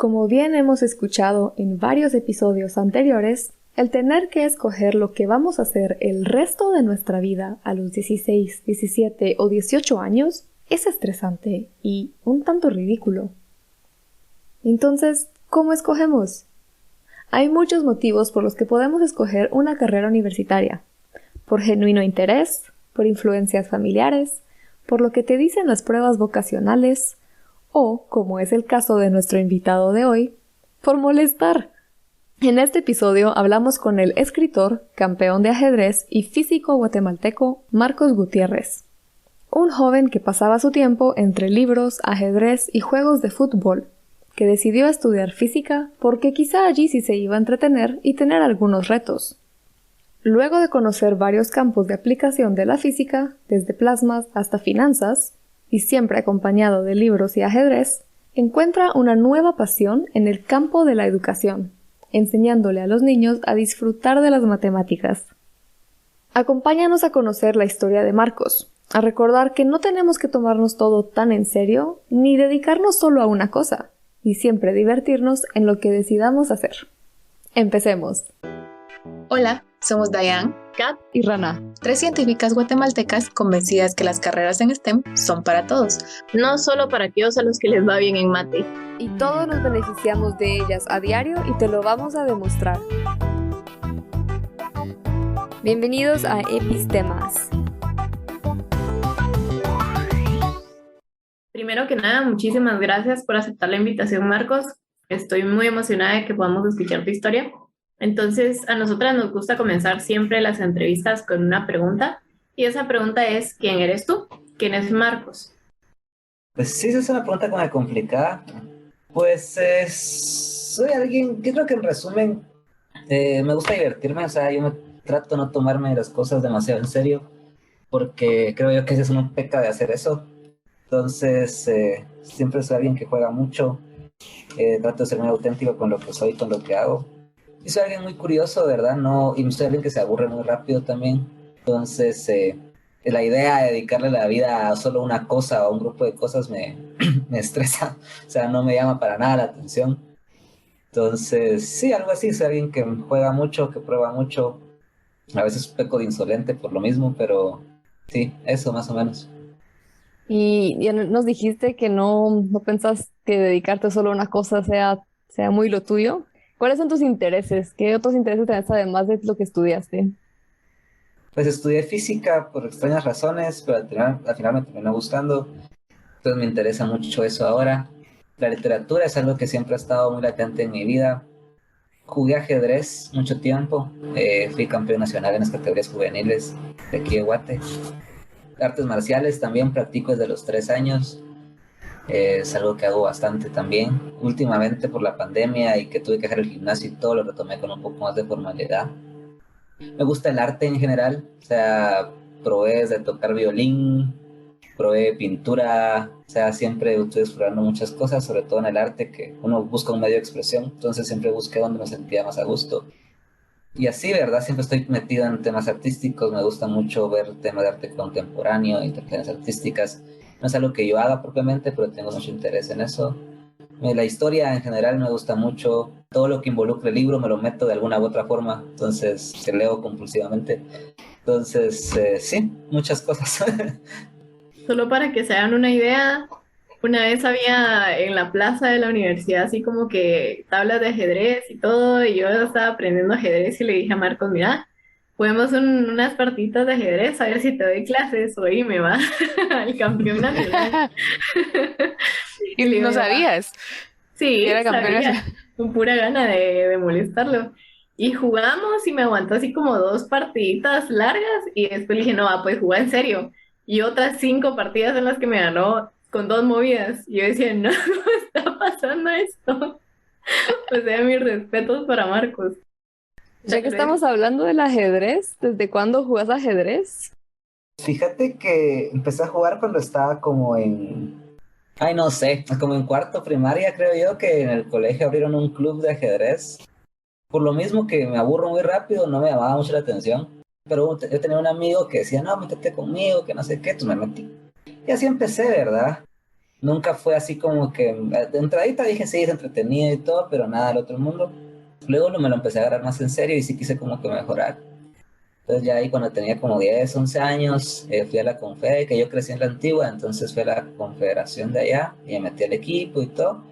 Como bien hemos escuchado en varios episodios anteriores, el tener que escoger lo que vamos a hacer el resto de nuestra vida a los 16, 17 o 18 años es estresante y un tanto ridículo. Entonces, ¿cómo escogemos? Hay muchos motivos por los que podemos escoger una carrera universitaria. Por genuino interés, por influencias familiares, por lo que te dicen las pruebas vocacionales, o, como es el caso de nuestro invitado de hoy, por molestar. En este episodio hablamos con el escritor, campeón de ajedrez y físico guatemalteco Marcos Gutiérrez, un joven que pasaba su tiempo entre libros, ajedrez y juegos de fútbol, que decidió estudiar física porque quizá allí sí se iba a entretener y tener algunos retos. Luego de conocer varios campos de aplicación de la física, desde plasmas hasta finanzas, y siempre acompañado de libros y ajedrez, encuentra una nueva pasión en el campo de la educación, enseñándole a los niños a disfrutar de las matemáticas. Acompáñanos a conocer la historia de Marcos, a recordar que no tenemos que tomarnos todo tan en serio, ni dedicarnos solo a una cosa, y siempre divertirnos en lo que decidamos hacer. Empecemos. Hola, somos Dayan, Kat y Rana, 3 científicas guatemaltecas convencidas que las carreras en STEM son para todos, no solo para aquellos a los que les va bien en mate. Y todos nos beneficiamos de ellas a diario y te lo vamos a demostrar. Bienvenidos a Epistemas. Primero que nada, muchísimas gracias por aceptar la invitación, Marcos. Estoy muy emocionada de que podamos escuchar tu historia. Entonces, a nosotras nos gusta comenzar siempre las entrevistas con una pregunta, y esa pregunta es, ¿quién eres tú? ¿Quién es Marcos? Pues sí, esa es una pregunta como complicada. Pues soy alguien que creo que en resumen me gusta divertirme, o sea, yo me trato de no tomarme las cosas demasiado en serio, porque creo yo que ese es un pecado de hacer eso. Entonces, siempre soy alguien que juega mucho, trato de ser muy auténtico con lo que soy, con lo que hago. Y soy alguien muy curioso, ¿verdad? No, y soy alguien que se aburre muy rápido también. Entonces, la idea de dedicarle la vida a solo una cosa o a un grupo de cosas me estresa. O sea, no me llama para nada la atención. Entonces, sí, algo así. Soy alguien que juega mucho, que prueba mucho. A veces peco de insolente por lo mismo, pero sí, eso más o menos. Y ya nos dijiste que no pensás que dedicarte solo a una cosa sea muy lo tuyo. ¿Cuáles son tus intereses? ¿Qué otros intereses tenés además de lo que estudiaste? Pues estudié física por extrañas razones, pero al final me terminó gustando. Entonces me interesa mucho eso ahora. La literatura es algo que siempre ha estado muy latente en mi vida. Jugué ajedrez mucho tiempo. Fui campeón nacional en las categorías juveniles de aquí de Guate. Artes marciales también practico desde los 3 años. Es algo que hago bastante también. Últimamente por la pandemia y que tuve que dejar el gimnasio y todo, lo retomé con un poco más de formalidad. Me gusta el arte en general, o sea, probé desde tocar violín, probé pintura, o sea, siempre estoy explorando muchas cosas, sobre todo en el arte, que uno busca un medio de expresión, entonces siempre busqué donde me sentía más a gusto. Y así, ¿verdad? Siempre estoy metido en temas artísticos, me gusta mucho ver temas de arte contemporáneo, interpretaciones artísticas. No es algo que yo haga propiamente, pero tengo mucho interés en eso. La historia en general me gusta mucho, todo lo que involucre el libro me lo meto de alguna u otra forma, entonces que leo compulsivamente. Entonces, sí, muchas cosas. Solo para que se hagan una idea, una vez había en la plaza de la universidad así como que tablas de ajedrez y todo, y yo estaba aprendiendo ajedrez y le dije a Marcos, mira, podemos unas partitas de ajedrez, a ver si te doy clases, hoy me va al campeón nacional. Y le ¿Y digo, no sabías que sí, era campeón sabía, nacional? con pura gana de molestarlo. Y jugamos y me aguantó así como 2 partiditas largas y después le dije, no, va, pues jugar en serio. Y otras 5 partidas en las que me ganó con 2 movidas. Y yo decía, no, ¿cómo está pasando esto? O sea, mis respetos para Marcos. Ya Tal que vez. estamos hablando del ajedrez, ¿desde cuándo jugás ajedrez? Fíjate que empecé a jugar cuando estaba como ay, no sé, como en cuarto primaria, creo yo, que en el colegio abrieron un club de ajedrez. Por lo mismo que me aburro muy rápido, no me llamaba mucho la atención. Pero yo tenía un amigo que decía, no, métete conmigo, que no sé qué, tú me metí. Y así empecé, ¿verdad? nunca fue así como que, de entradita dije sí, es entretenido y todo, pero nada del otro mundo. Luego me lo empecé a agarrar más en serio y sí quise como que mejorar. Entonces ya ahí cuando tenía como 10, 11 años, fui a la Confe, que yo crecí en la antigua, entonces fui a la confederación de allá y me metí al equipo y todo.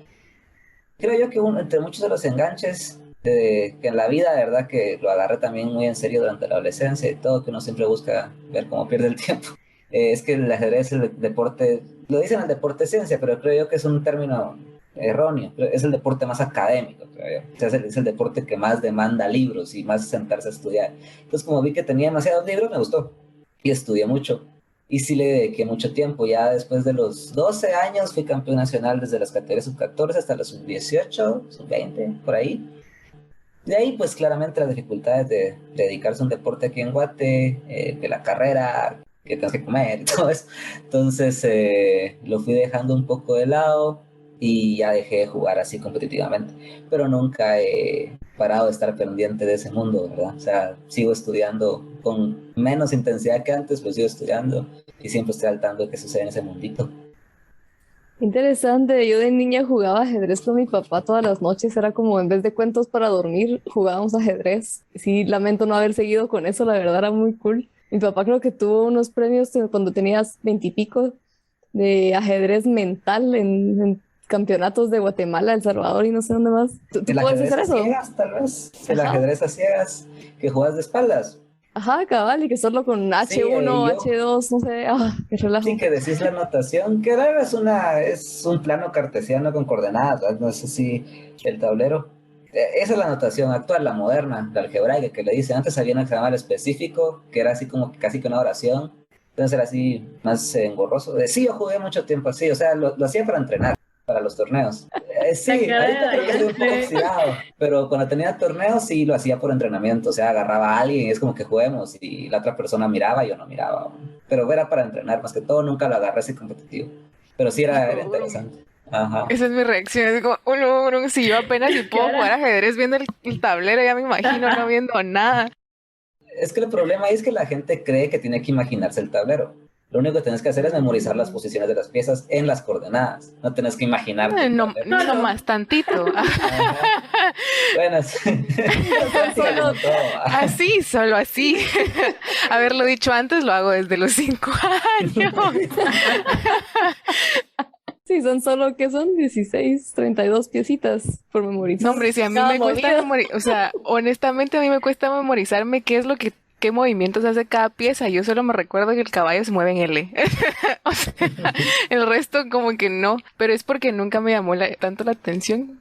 Creo yo que entre muchos de los enganches que en la vida, de verdad que lo agarré también muy en serio durante la adolescencia y todo, que uno siempre busca ver cómo pierde el tiempo. Es que el ajedrez es el deporte, lo dicen el deporte ciencia, pero creo yo que es un término erróneo. Es el deporte más académico, creo yo. O sea, es el deporte que más demanda libros y más sentarse a estudiar. Entonces, como vi que tenía demasiados libros, me gustó y estudié mucho. Y sí le dediqué mucho tiempo. Ya después de los 12 años fui campeón nacional desde las categorías sub-14 hasta los sub-18, sub-20, por ahí. De ahí, pues claramente las dificultades de dedicarse a un deporte aquí en Guate, de la carrera, que tienes que comer y todo eso. Entonces lo fui dejando un poco de lado y ya dejé de jugar así competitivamente. Pero nunca he parado de estar pendiente de ese mundo, ¿verdad? O sea, sigo estudiando con menos intensidad que antes, pero sigo estudiando y siempre estoy al tanto de qué sucede en ese mundito. Interesante, yo de niña jugaba ajedrez con mi papá todas las noches, era como en vez de cuentos para dormir, jugábamos ajedrez. Sí, lamento no haber seguido con eso, la verdad era muy cool. Mi papá creo que tuvo unos premios cuando tenías 20 y pico de ajedrez mental en campeonatos de Guatemala, El Salvador y no sé dónde más. ¿Tú El puedes ajedrez hacer a eso? ciegas, tal vez. El Ajá. ajedrez a ciegas, que juegas de espaldas. Ajá, cabal, y que solo con Sí, H1, yo H2, no sé, qué sí relajo. que decís la notación, que ahora es un plano cartesiano con coordenadas, ¿verdad? No sé si el tablero. Esa es la notación actual, la moderna, la algebraica, que le dice. Antes había una que se llamaba el específico, que era así como casi que una oración. Entonces era así más engorroso. Sí, yo jugué mucho tiempo así, o sea, lo hacía para entrenar, para los torneos. La Sí, cara de ahorita creo que estoy un poco Dayan, oxidado, pero cuando tenía torneos sí lo hacía por entrenamiento, o sea, agarraba a alguien y es como que juguemos y la otra persona miraba, yo no miraba, pero era para entrenar más que todo, nunca lo agarré así competitivo, pero sí era interesante. Ajá. Esa es mi reacción, es como, si yo apenas si puedo jugar cara. ajedrez viendo el tablero, ya me imagino no viendo nada. Es que el problema es que la gente cree que tiene que imaginarse el tablero. Lo único que tienes que hacer es memorizar las posiciones de las piezas en las coordenadas. No tienes que imaginarte el No, tablero. no más tantito. Ajá. Bueno, sí. Solo- Como todo. Así, solo así. Haberlo dicho antes lo hago desde los 5 años. Sí, son solo, ¿qué son? 16, 32 piecitas por memorizar. No, hombre, si a mí Cada me cuesta movida. memorizar, o sea, honestamente a mí me cuesta memorizarme qué movimientos hace cada pieza. Yo solo me recuerdo que el caballo se mueve en L. O sea, el resto como que no, pero es porque nunca me llamó tanto la atención.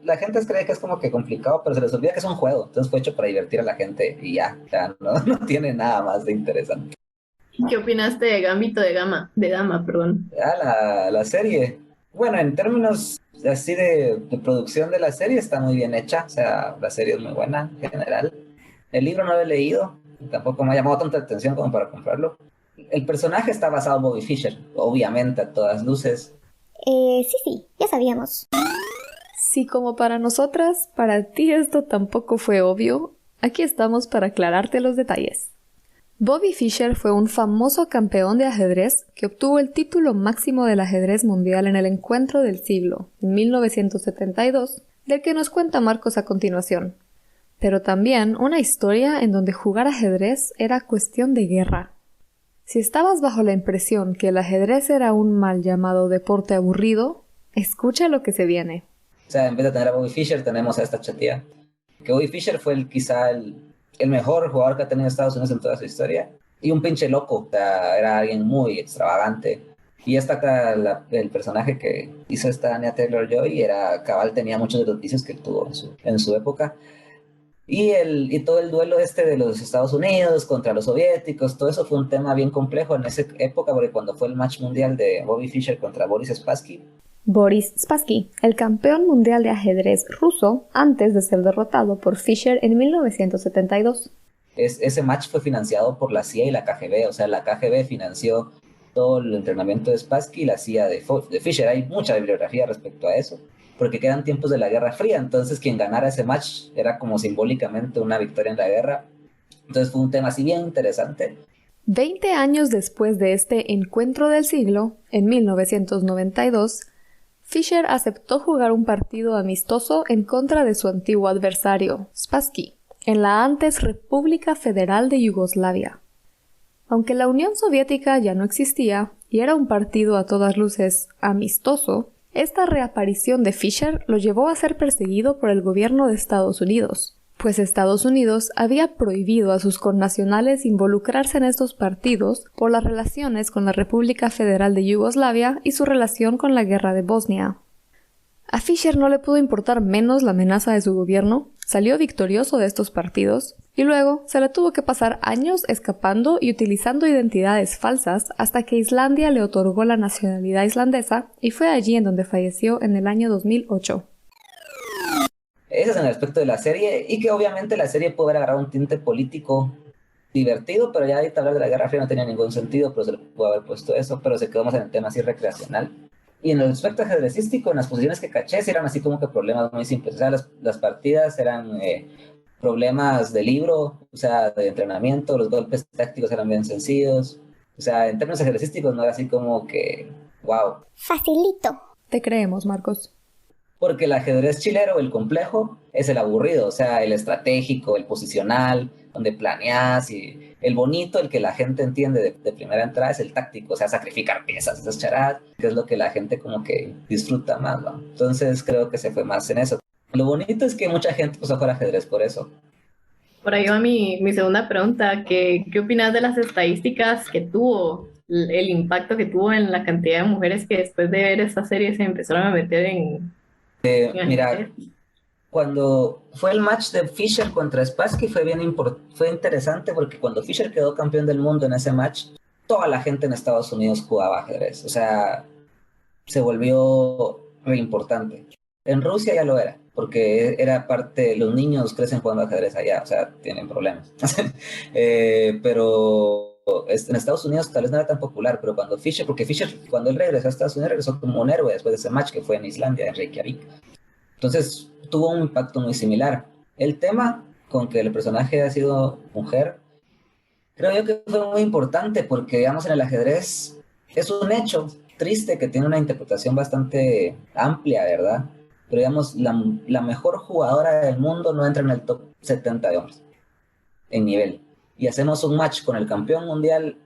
La gente cree que es como que complicado, pero se les olvida que es un juego. Entonces fue hecho para divertir a la gente y ya. O sea, no tiene nada más de interesante. ¿Qué opinaste de Gambito de Dama, perdón? La serie. Bueno, en términos así de producción de la serie está muy bien hecha. O sea, la serie es muy buena en general. El libro no lo he leído. Tampoco me ha llamado tanta atención como para comprarlo. El personaje está basado en Bobby Fischer. Obviamente, a todas luces. Sí, ya sabíamos. Sí, como para nosotras, para ti esto tampoco fue obvio, aquí estamos para aclararte los detalles. Bobby Fischer fue un famoso campeón de ajedrez que obtuvo el título máximo del ajedrez mundial en el encuentro del siglo, en 1972, del que nos cuenta Marcos a continuación. Pero también una historia en donde jugar ajedrez era cuestión de guerra. Si estabas bajo la impresión que el ajedrez era un mal llamado deporte aburrido, escucha lo que se viene. O sea, en vez de tener a Bobby Fischer, tenemos a esta chatía. Que Bobby Fischer fue quizá el mejor jugador que ha tenido Estados Unidos en toda su historia. Y un pinche loco, o sea, era alguien muy extravagante. Y el personaje que hizo esta Anya Taylor-Joy tenía muchos de los vicios que él tuvo en su época. Y todo el duelo de los Estados Unidos contra los soviéticos, todo eso fue un tema bien complejo en esa época, porque cuando fue el match mundial de Bobby Fischer contra Boris Spassky. Boris Spassky, el campeón mundial de ajedrez ruso, antes de ser derrotado por Fischer en 1972. Ese match fue financiado por la CIA y la KGB, o sea, la KGB financió todo el entrenamiento de Spassky y la CIA de Fischer. Hay mucha bibliografía respecto a eso, porque quedan tiempos de la Guerra Fría, entonces quien ganara ese match era como simbólicamente una victoria en la guerra. Entonces fue un tema así bien interesante. 20 años después de este encuentro del siglo, en 1992, Fischer aceptó jugar un partido amistoso en contra de su antiguo adversario, Spassky, en la antes República Federal de Yugoslavia. Aunque la Unión Soviética ya no existía y era un partido a todas luces amistoso, esta reaparición de Fischer lo llevó a ser perseguido por el gobierno de Estados Unidos, pues Estados Unidos había prohibido a sus connacionales involucrarse en estos partidos por las relaciones con la República Federal de Yugoslavia y su relación con la guerra de Bosnia. A Fischer no le pudo importar menos la amenaza de su gobierno, salió victorioso de estos partidos y luego se le tuvo que pasar años escapando y utilizando identidades falsas hasta que Islandia le otorgó la nacionalidad islandesa y fue allí en donde falleció en el año 2008. Ese es en el aspecto de la serie, y que obviamente la serie puede haber agarrado un tinte político divertido, pero ya ahorita hablar de la Guerra Fría no tenía ningún sentido, pero se le pudo haber puesto eso, pero se quedó más en el tema así recreacional. Y en el aspecto ajedrecístico, en las posiciones que caché, sí eran así como que problemas muy simples. O sea, las partidas eran problemas de libro, o sea, de entrenamiento, los golpes tácticos eran bien sencillos. O sea, en términos ajedrecísticos no era así como que, wow. Facilito. Te creemos, Marcos. Porque el ajedrez chilero, el complejo, es el aburrido, o sea, el estratégico, el posicional, donde planeas, y el bonito, el que la gente entiende de primera entrada, es el táctico, o sea, sacrificar piezas, esas charadas, que es lo que la gente como que disfruta más, ¿no? Entonces creo que se fue más en eso. Lo bonito es que mucha gente empezó a jugar ajedrez por eso. Por ahí va mi segunda pregunta, ¿qué opinas de las estadísticas que tuvo, el impacto que tuvo en la cantidad de mujeres que después de ver esta serie se empezaron a meter en Mira, ajedrez? cuando fue el match de Fischer contra Spassky fue interesante porque cuando Fischer quedó campeón del mundo en ese match, toda la gente en Estados Unidos jugaba ajedrez. O sea, se volvió re importante. En Rusia ya lo era, porque era parte, los niños crecen jugando ajedrez allá, o sea, tienen problemas. Pero en Estados Unidos tal vez no era tan popular, pero porque Fischer, cuando él regresó a Estados Unidos, regresó como un héroe después de ese match que fue en Islandia, en Reykjavik. Entonces tuvo un impacto muy similar. El tema con que el personaje ha sido mujer, creo yo que fue muy importante porque, digamos, en el ajedrez es un hecho triste que tiene una interpretación bastante amplia, ¿verdad? Pero, digamos, la mejor jugadora del mundo no entra en el top 70 de hombres en nivel. Y hacemos un match con el campeón mundial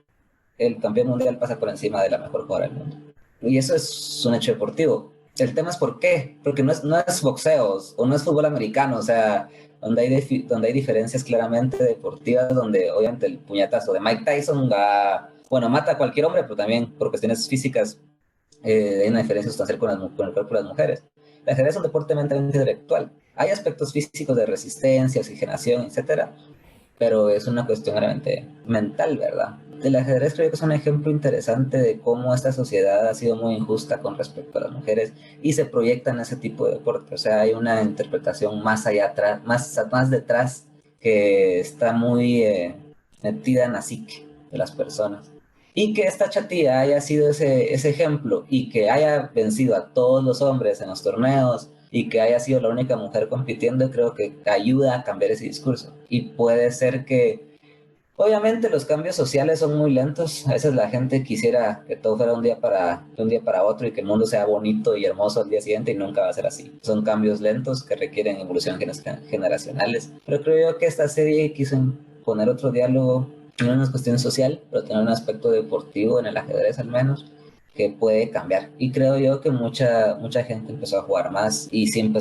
pasa por encima de la mejor jugadora del mundo. Y eso es un hecho deportivo. El tema es por qué, porque no es boxeo o no es fútbol americano, o sea, donde hay diferencias claramente deportivas, donde obviamente el puñetazo de Mike Tyson mata a cualquier hombre, pero también por cuestiones físicas hay una diferencia sustancial con el cuerpo de las mujeres. El ajedrez es un deporte mentalmente intelectual. Hay aspectos físicos de resistencia, oxigenación, etcétera, pero es una cuestión realmente mental, ¿verdad? El ajedrez creo que es un ejemplo interesante de cómo esta sociedad ha sido muy injusta con respecto a las mujeres y se proyecta en ese tipo de deporte. O sea, hay una interpretación más allá atrás, más detrás, que está muy metida en la psique de las personas. Y que esta chatilla haya sido ese ejemplo y que haya vencido a todos los hombres en los torneos y que haya sido la única mujer compitiendo, creo que ayuda a cambiar ese discurso. Y puede ser que, obviamente, los cambios sociales son muy lentos. A veces la gente quisiera que todo fuera de un día para otro y que el mundo sea bonito y hermoso al día siguiente, y nunca va a ser así. Son cambios lentos que requieren evoluciones generacionales. Pero creo yo que esta serie quiso poner otro diálogo, no en una cuestión social, pero tener un aspecto deportivo en el ajedrez al menos, que puede cambiar. Y creo yo que mucha gente empezó a jugar más y sí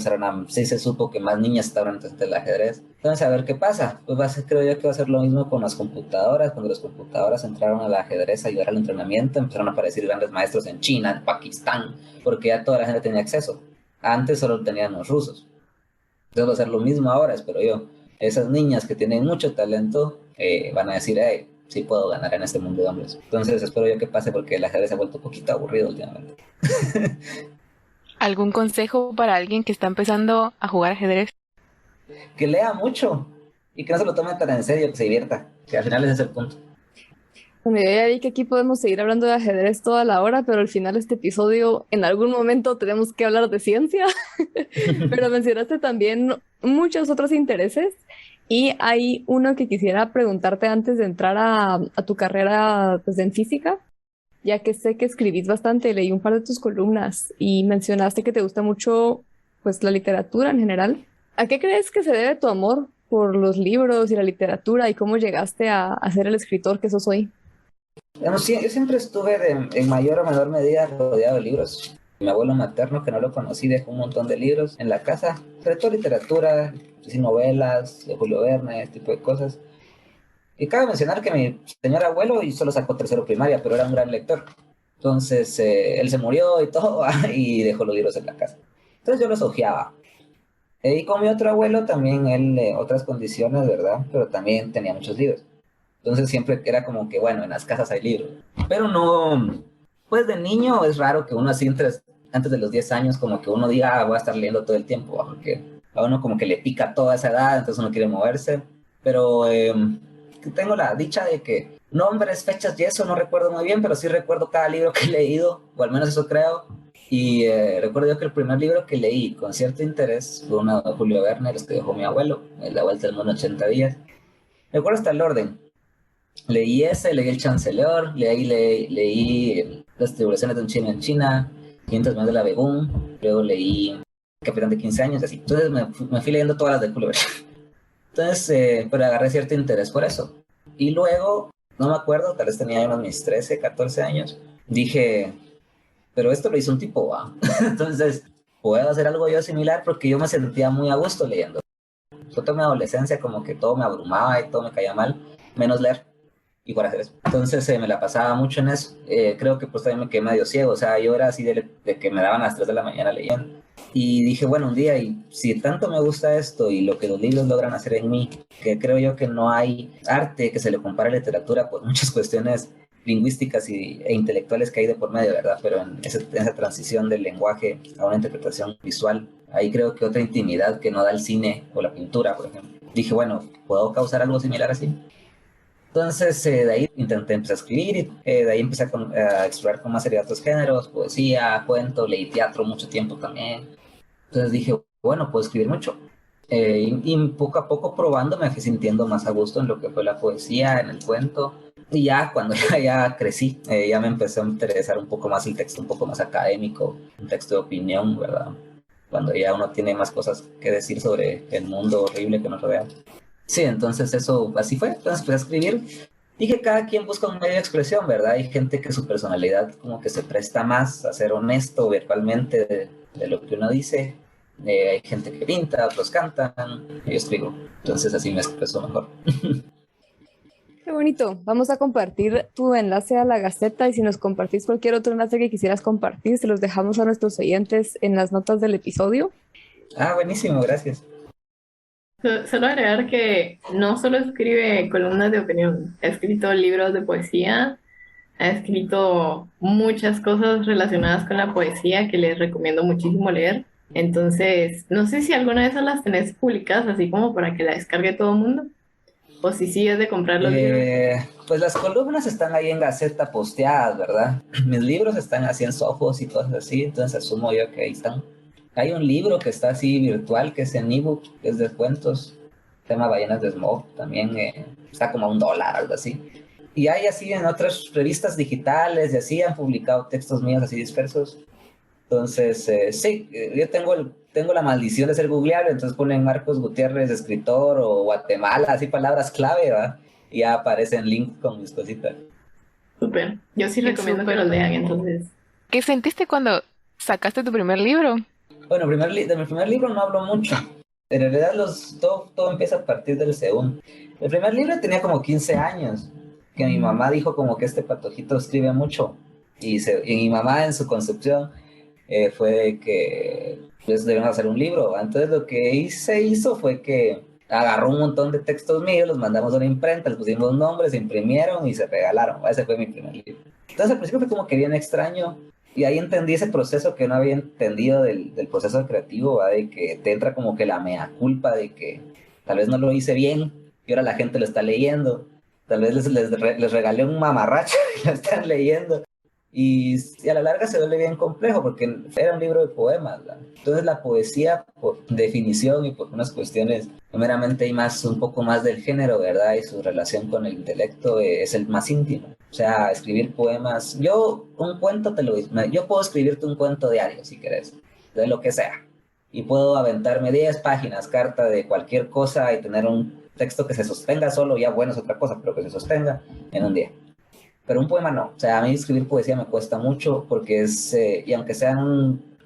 se supo que más niñas estaban antes del ajedrez. Entonces, a ver qué pasa. Pues creo yo que va a ser lo mismo con las computadoras. Cuando las computadoras entraron al ajedrez a ayudar al entrenamiento, empezaron a aparecer grandes maestros en China, en Pakistán, porque ya toda la gente tenía acceso. Antes solo tenían los rusos. Entonces va a ser lo mismo ahora, espero yo. Esas niñas que tienen mucho talento van a decir, hey, sí puedo ganar en este mundo de hombres. Entonces espero yo que pase, porque el ajedrez se ha vuelto un poquito aburrido últimamente. ¿Algún consejo para alguien que está empezando a jugar ajedrez? Que lea mucho y que no se lo tome tan en serio, que se divierta, que al final ese es el punto. Bueno, yo ya vi que aquí podemos seguir hablando de ajedrez toda la hora, pero al final de este episodio, en algún momento tenemos que hablar de ciencia. Pero mencionaste también muchos otros intereses Y hay uno que quisiera preguntarte antes de entrar a tu carrera pues, en física, ya que sé que escribís bastante, leí un par de tus columnas y mencionaste que te gusta mucho pues, la literatura en general. ¿A qué crees que se debe tu amor por los libros y la literatura y cómo llegaste a ser el escritor que sos hoy? Digamos, sí, yo siempre estuve en mayor o menor medida rodeado de libros. Mi abuelo materno, que no lo conocí, dejó un montón de libros en la casa, sobre todo literatura, sí, novelas de Julio Verne, este tipo de cosas. Y cabe mencionar que mi señor abuelo y solo sacó tercero primaria, pero era un gran lector. Entonces, él se murió y todo, y dejó los libros en la casa. Entonces yo los hojeaba. Y con mi otro abuelo también, él, otras condiciones, ¿verdad? Pero también tenía muchos libros. Entonces siempre era como que, bueno, en las casas hay libros. Pero no, pues de niño es raro que uno así antes de los 10 años como que uno diga, voy a estar leyendo todo el tiempo, porque a uno como que le pica toda esa edad, entonces uno quiere moverse. Pero tengo la dicha de que nombres, fechas y eso no recuerdo muy bien, pero sí recuerdo cada libro que he leído, o al menos eso creo. Y recuerdo yo que el primer libro que leí con cierto interés fue uno de Julio Verne, los que dejó mi abuelo, La Vuelta al Mundo en 80 días. Recuerdo hasta el orden. Leí ese, leí El Chancellor, leí Las Tribulaciones de un Chino en China, 500 millones de la Begún, luego leí Capitán de 15 años, así. Entonces me fui leyendo todas las de Julio Verne. Entonces, pero agarré cierto interés por eso. Y luego, no me acuerdo, tal vez tenía unos mis 13, 14 años, dije, pero esto lo hizo un tipo, ¿va? Entonces, puedo hacer algo yo similar porque yo me sentía muy a gusto leyendo. Fue toda mi adolescencia como que todo me abrumaba y todo me caía mal, menos leer y por hacer eso. Entonces me la pasaba mucho en eso. Creo que pues también me quedé medio ciego, o sea, yo era así de que me daban a las 3 de la mañana leyendo. Y dije, bueno, un día, y si tanto me gusta esto y lo que los libros logran hacer en mí, que creo yo que no hay arte que se le compare a la literatura por muchas cuestiones lingüísticas e intelectuales que hay de por medio, ¿verdad? Pero en esa transición del lenguaje a una interpretación visual, ahí creo que otra intimidad que no da el cine o la pintura, por ejemplo. Dije, bueno, ¿puedo causar algo similar así? Entonces, de ahí empecé a escribir, y de ahí empecé a explorar con más seriedad otros géneros, poesía, cuento, leí teatro mucho tiempo también. Entonces dije, bueno, puedo escribir mucho. Y poco a poco probando me fui sintiendo más a gusto en lo que fue la poesía, en el cuento. Y ya cuando ya crecí, ya me empezó a interesar un poco más el texto, un poco más académico, un texto de opinión, ¿verdad? Cuando ya uno tiene más cosas que decir sobre el mundo horrible que nos rodea. Sí, entonces eso así fue. Entonces empecé a escribir. Y que cada quien busca un medio de expresión, ¿verdad? Hay gente que su personalidad como que se presta más a ser honesto verbalmente de lo que uno dice. Hay gente que pinta, otros cantan, yo escribo. Entonces así me expreso mejor. Qué bonito. Vamos a compartir tu enlace a la Gaceta y si nos compartís cualquier otro enlace que quisieras compartir, se los dejamos a nuestros oyentes en las notas del episodio. Ah, buenísimo, gracias. Solo agregar que no solo escribe columnas de opinión, ha escrito libros de poesía, ha escrito muchas cosas relacionadas con la poesía que les recomiendo muchísimo leer. Entonces, no sé si alguna de esas las tenés publicadas así como para que la descargue todo el mundo, o si sí es de comprar los libros. Pues las columnas están ahí en Gaceta posteadas, ¿verdad? Mis libros están así en Sofos y cosas así, entonces asumo yo que ahí están. Hay un libro que está así virtual, que es en ebook, que es de cuentos, se llama Ballenas de Smog, también está como a $1, algo así. Y hay así en otras revistas digitales y así han publicado textos míos así dispersos. Entonces, sí, yo tengo la maldición de ser googleable, entonces ponen Marcos Gutiérrez, escritor, o Guatemala, así palabras clave, ¿verdad? Y ya aparecen links con mis cositas. Súper. Yo sí Qué recomiendo que súper. los lean, entonces. ¿Qué sentiste cuando sacaste tu primer libro? Bueno, de mi primer libro no hablo mucho. En realidad todo empieza a partir del segundo. El primer libro tenía como 15 años, que mi mamá dijo como que este patojito escribe mucho. Y mi mamá en su concepción fue de que pues debemos hacer un libro. Entonces lo que se hizo fue que agarró un montón de textos míos, los mandamos a una imprenta, les pusimos nombres, se imprimieron y se regalaron. Ese fue mi primer libro. Entonces al principio fue como que bien extraño. Y ahí entendí ese proceso que no había entendido del proceso creativo, ¿va? De que te entra como que la mea culpa de que tal vez no lo hice bien y ahora la gente lo está leyendo. Tal vez les regalé un mamarracho y lo están leyendo. Y a la larga se vuelve bien complejo porque era un libro de poemas, ¿verdad? Entonces la poesía, por definición y por unas cuestiones meramente y más un poco más del género, ¿verdad? Y su relación con el intelecto es el más íntimo. O sea, escribir poemas, yo puedo escribirte un cuento diario si querés, de lo que sea. Y puedo aventarme 10 páginas, carta de cualquier cosa y tener un texto que se sostenga solo, ya bueno es otra cosa, pero que se sostenga en un día. Pero un poema no. O sea, a mí escribir poesía me cuesta mucho porque y aunque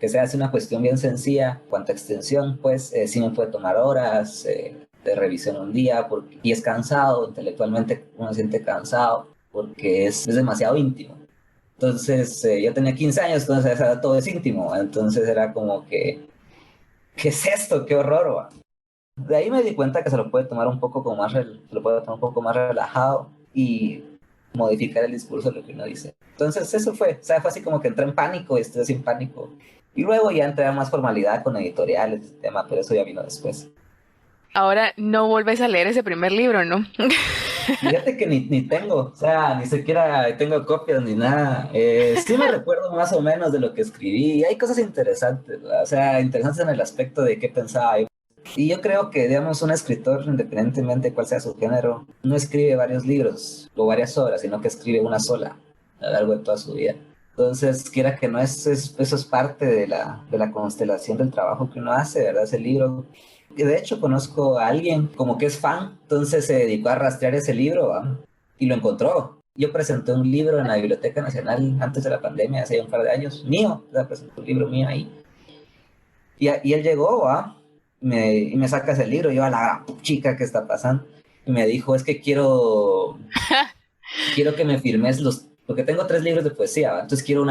que sea así una cuestión bien sencilla, cuanta extensión, pues sí me puede tomar horas de revisión un día y es cansado, intelectualmente uno se siente cansado porque es demasiado íntimo. Entonces, yo tenía 15 años, entonces todo es íntimo. Entonces era como que, ¿qué es esto? ¡Qué horror! ¿Va? De ahí me di cuenta que se lo puede tomar un poco más relajado y modificar el discurso de lo que uno dice. Entonces eso fue así como que entré en pánico y estuve sin pánico. Y luego ya entré a más formalidad con editoriales, el tema, pero eso ya vino después. Ahora no vuelves a leer ese primer libro, ¿no? Fíjate que ni tengo, o sea, ni siquiera tengo copias ni nada. Sí me recuerdo más o menos de lo que escribí y hay cosas interesantes, ¿verdad? O sea, interesantes en el aspecto de qué pensaba. Y yo creo que, digamos, un escritor, independientemente de cuál sea su género, no escribe varios libros o varias obras, sino que escribe una sola a lo largo de toda su vida. Entonces, quiera que no, eso es parte de la constelación del trabajo que uno hace, ¿verdad? Ese libro. Y de hecho, conozco a alguien como que es fan, entonces se dedicó a rastrear ese libro, ¿va? Y lo encontró. Yo presenté un libro en la Biblioteca Nacional antes de la pandemia, hace un par de años, mío, o sea, presenté un libro mío ahí. Y él llegó, ¿va? Y me saca ese libro, yo a la chica, ¿qué está pasando? Y me dijo, es que quiero que me firmes porque tengo 3 libros de poesía, ¿va? Entonces quiero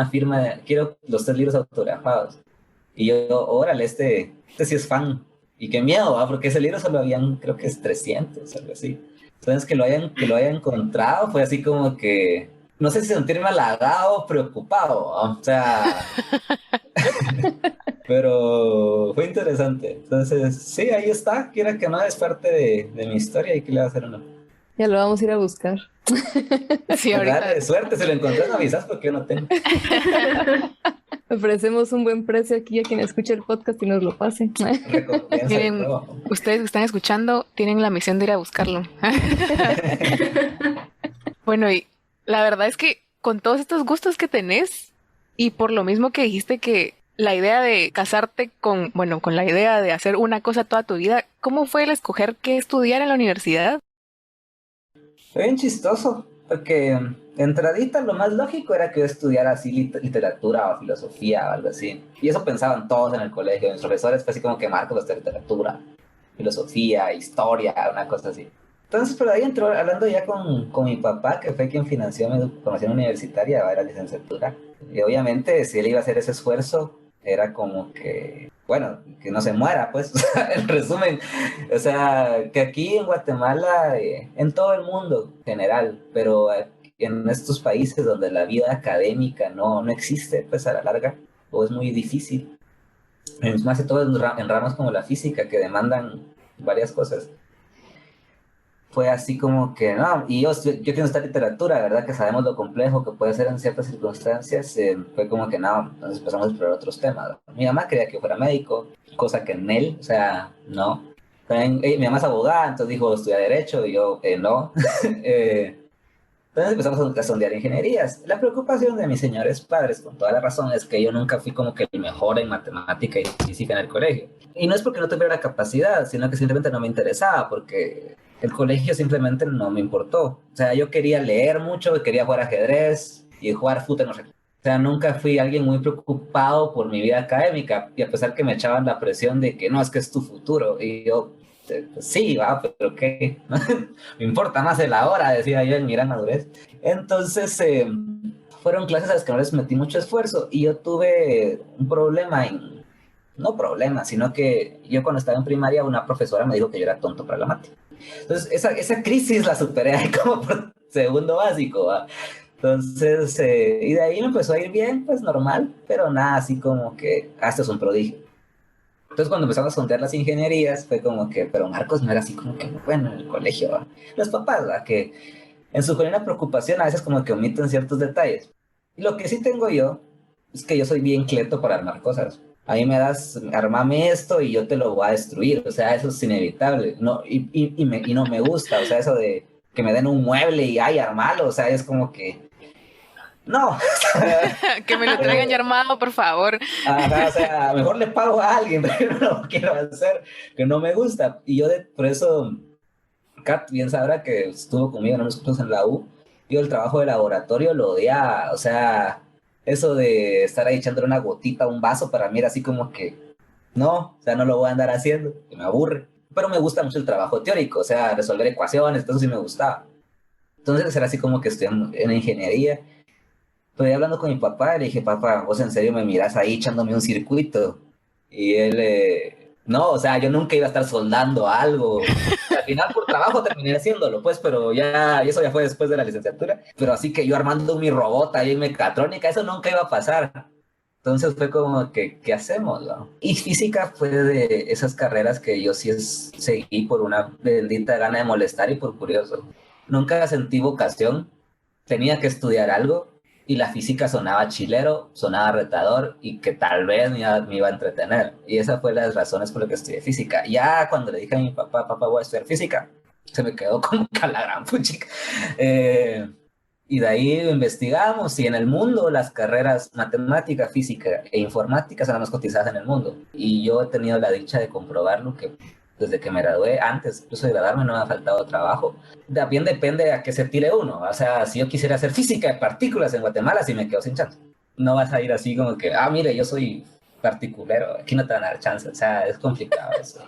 quiero los 3 libros autografados. Y yo, órale, este sí es fan. Y qué miedo, ¿va? Porque ese libro solo habían, creo que es 300, algo así. Entonces que lo haya encontrado fue así como que, no sé si sentirme halagado o preocupado, ¿va? O sea... Pero fue interesante. Entonces, sí, ahí está. Quiera que no, es parte de mi historia y que le va a hacer uno. Ya lo vamos a ir a buscar. Sí, ahorita. Dale, suerte, si lo encontrás, me avisas porque yo no tengo. Ofrecemos un buen precio aquí a quien escuche el podcast y nos lo pase. Recompensa y todo. Ustedes que están escuchando tienen la misión de ir a buscarlo. Bueno, y la verdad es que con todos estos gustos que tenés y por lo mismo que dijiste que la idea de casarte con la idea de hacer una cosa toda tu vida, ¿cómo fue el escoger qué estudiar en la universidad? Fue bien chistoso, porque de entradita lo más lógico era que yo estudiara así literatura o filosofía o algo así. Y eso pensaban todos en el colegio. Mis profesores fue así como que Marcos de literatura, filosofía, historia, una cosa así. Entonces, pero ahí entró, hablando ya con mi papá, que fue quien financió mi formación universitaria, era licenciatura. Y obviamente, si él iba a hacer ese esfuerzo, era como que, bueno, que no se muera, pues, en resumen. O sea, que aquí en Guatemala, en todo el mundo en general, pero en estos países donde la vida académica no existe, pues a la larga, o es muy difícil. Más que todo en ramas como la física, que demandan varias cosas. Fue así como que, no, y yo quiero estar literatura, ¿verdad? Que sabemos lo complejo que puede ser en ciertas circunstancias. Fue como que, no, entonces empezamos a explorar otros temas. Mi mamá quería que yo fuera médico, cosa que en él, o sea, no. También, mi mamá es abogada, entonces dijo, estudia Derecho, y yo, no. Entonces empezamos a estudiar ingenierías. La preocupación de mis señores padres, con toda la razón, es que yo nunca fui como que el mejor en matemática y física en el colegio. Y no es porque no tuviera la capacidad, sino que simplemente no me interesaba, porque el colegio simplemente no me importó. O sea, yo quería leer mucho, quería jugar ajedrez y jugar fútbol, no sé. O sea, nunca fui alguien muy preocupado por mi vida académica, y a pesar que me echaban la presión de que no, es que es tu futuro, y yo, pues sí, va, pero ¿qué? Me importa más el ahora, decía yo en mi gran madurez. Entonces, fueron clases a las que no les metí mucho esfuerzo, y yo tuve un problema no problema, sino que yo cuando estaba en primaria, una profesora me dijo que yo era tonto para la mate. Entonces, esa crisis la superé ahí como por segundo básico, ¿va? Entonces, y de ahí me empezó a ir bien, pues normal, pero nada, así como que hasta es un prodigio. Entonces, cuando empezamos a sondear las ingenierías, fue como que, pero Marcos no era así como que bueno en el colegio, ¿va? Los papás, ¿va? Que en su genuina preocupación a veces como que omiten ciertos detalles. Lo que sí tengo yo es que yo soy bien cleto para armar cosas. A mí me das, armame esto y yo te lo voy a destruir. O sea, eso es inevitable. No, y no me gusta. O sea, eso de que me den un mueble y ay, armalo. O sea, es como que no. Que me lo traigan ya armado, por favor. Ajá, o sea, mejor le pago a alguien, pero no lo quiero hacer, que no me gusta. Y yo por eso, Kat bien sabrá que estuvo conmigo en unos cursos en la U, yo el trabajo de laboratorio lo odiaba, o sea, eso de estar ahí echándole una gotita a un vaso para mí era así como que, no, o sea, no lo voy a andar haciendo, que me aburre. Pero me gusta mucho el trabajo teórico, o sea, resolver ecuaciones, eso sí me gustaba. Entonces era así como que estoy en ingeniería. Estoy hablando con mi papá y le dije, papá, vos en serio me miras ahí echándome un circuito. Y él, no, o sea, yo nunca iba a estar soldando algo. Al final por trabajo terminé haciéndolo, pues, pero ya, y eso ya fue después de la licenciatura. Pero así que yo armando mi robot ahí en mecatrónica, eso nunca iba a pasar. Entonces fue como que, ¿qué hacemos, no? Y física fue de esas carreras que yo sí seguí por una bendita gana de molestar y por curioso. Nunca sentí vocación, tenía que estudiar algo y la física sonaba chilero, sonaba retador y que tal vez me iba a entretener. Y esa fue las razones por las que estudié física. Ya cuando le dije a mi papá, papá, voy a estudiar física, se me quedó como calagrán, puchica. Y de ahí investigamos y en el mundo las carreras matemática, física e informática son las más cotizadas en el mundo. Y yo he tenido la dicha de comprobarlo que desde que me gradué, antes incluso de graduarme no me ha faltado trabajo. También depende a qué se tire uno. O sea, si yo quisiera hacer física de partículas en Guatemala, sí me quedo sin chance. No vas a ir así como que, mire, yo soy particulero, aquí no te van a dar chance. O sea, es complicado eso.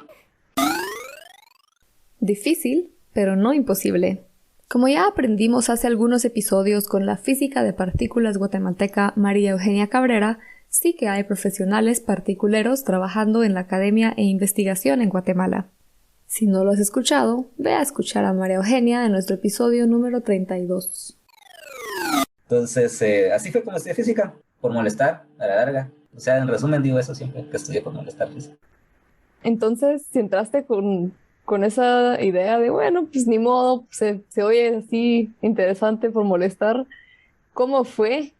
Difícil, pero no imposible. Como ya aprendimos hace algunos episodios con la física de partículas guatemalteca María Eugenia Cabrera, sí que hay profesionales particuleros trabajando en la academia e investigación en Guatemala. Si no lo has escuchado, ve a escuchar a María Eugenia en nuestro episodio número 32. Entonces, así fue como estudié física, por molestar, a la larga. O sea, en resumen digo eso siempre, que estudié por molestar física. Entonces, si entraste con esa idea de, bueno, pues ni modo, se oye así interesante por molestar, ¿cómo fue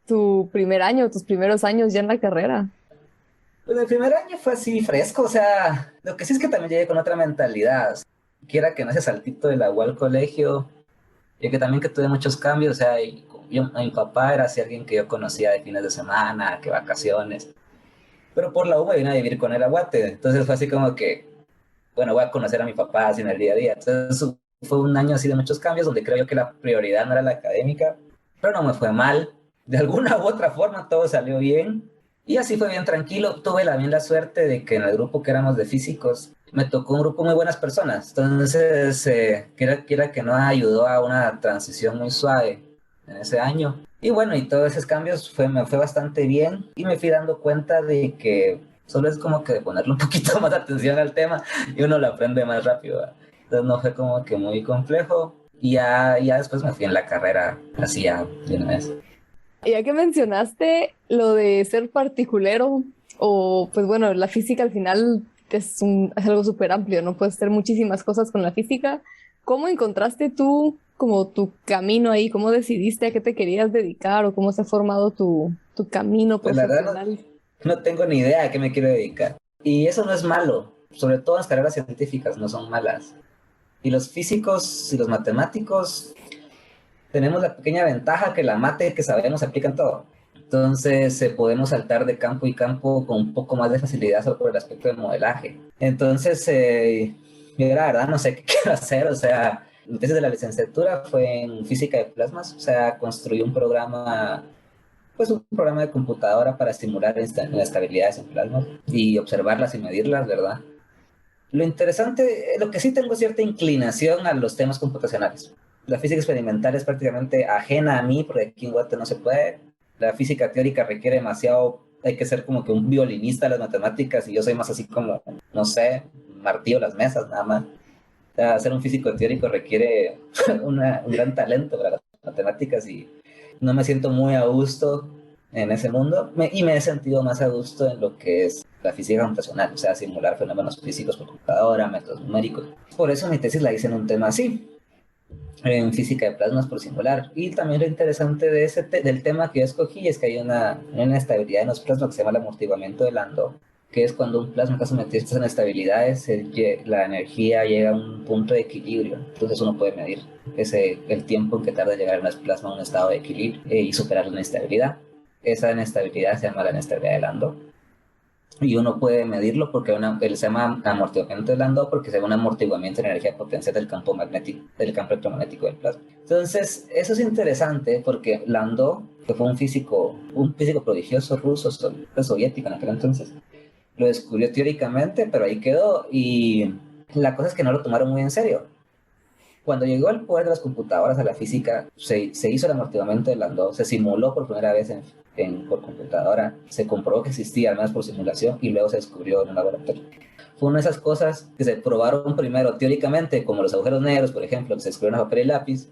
tu primer año, tus primeros años ya en la carrera? Pues el primer año fue así fresco, o sea, lo que sí es que también llegué con otra mentalidad. Quiera que no ese saltito de la U al colegio, y que también que tuve muchos cambios, o sea, a mi papá era así alguien que yo conocía de fines de semana, que vacaciones, pero por la U me vine a vivir con él a Guate, entonces fue así como que, bueno, voy a conocer a mi papá así en el día a día. Entonces fue un año así de muchos cambios, donde creo yo que la prioridad no era la académica, pero no me fue mal, de alguna u otra forma todo salió bien. Y así fue bien tranquilo. Tuve bien la suerte de que en el grupo que éramos de físicos me tocó un grupo muy buenas personas. Entonces, quiera que no, ayudó a una transición muy suave en ese año. Y bueno, y todos esos cambios me fue bastante bien. Y me fui dando cuenta de que solo es como que ponerle un poquito más de atención al tema y uno lo aprende más rápido, ¿verdad? Entonces no fue como que muy complejo. Y ya después me fui en la carrera así ya de una vez. Ya que mencionaste lo de ser particulero, o pues bueno, la física al final es algo súper amplio, ¿no? Puedes hacer muchísimas cosas con la física. ¿Cómo encontraste tú como tu camino ahí? ¿Cómo decidiste a qué te querías dedicar o cómo se ha formado tu camino Pues la profesional? verdad no tengo ni idea a qué me quiero dedicar. Y eso no es malo, sobre todo las carreras científicas no son malas. Y los físicos y los matemáticos tenemos la pequeña ventaja que la mate que sabemos se aplica en todo. Entonces podemos saltar de campo y campo con un poco más de facilidad sobre el aspecto del modelaje. Entonces, yo la verdad no sé qué quiero hacer. O sea, mi tesis de la licenciatura fue en física de plasmas. O sea, construí un programa de computadora para simular inestabilidades en plasmas y observarlas y medirlas, ¿verdad? Lo interesante, lo que sí tengo cierta inclinación a los temas computacionales. La física experimental es prácticamente ajena a mí, porque aquí en Guate no se puede. La física teórica requiere demasiado, hay que ser como que un violinista de las matemáticas, y yo soy más así como, no sé, martillo las mesas, nada más. O sea, ser un físico teórico requiere un gran talento para las matemáticas, y no me siento muy a gusto en ese mundo, y me he sentido más a gusto en lo que es la física computacional, o sea, simular fenómenos físicos por computadora, métodos numéricos. Por eso mi tesis la hice en un tema así. en física de plasmas por singular. Y también lo interesante de del tema que yo escogí es que hay una inestabilidad en los plasmas que se llama el amortiguamiento de Landau, que es cuando un plasma está sometido a estas inestabilidades, la energía llega a un punto de equilibrio. Entonces uno puede medir el tiempo en que tarda en llegar el plasma a un estado de equilibrio y superar la inestabilidad. Esa inestabilidad se llama la inestabilidad de Landau. Y uno puede medirlo porque él se llama amortiguamiento de Landau porque se llama un amortiguamiento de energía potencial del campo magnético, del campo electromagnético del plasma. Entonces, eso es interesante porque Landau, que fue un físico prodigioso ruso, soviético en aquel entonces, lo descubrió teóricamente, pero ahí quedó. Y la cosa es que no lo tomaron muy en serio. Cuando llegó el poder de las computadoras a la física, se hizo el amortiguamiento de Landau, se simuló por primera vez por computadora, se comprobó que existía, al menos por simulación, y luego se descubrió en un laboratorio. Fue una de esas cosas que se probaron primero teóricamente, como los agujeros negros, por ejemplo, que se descubrieron a papel y lápiz,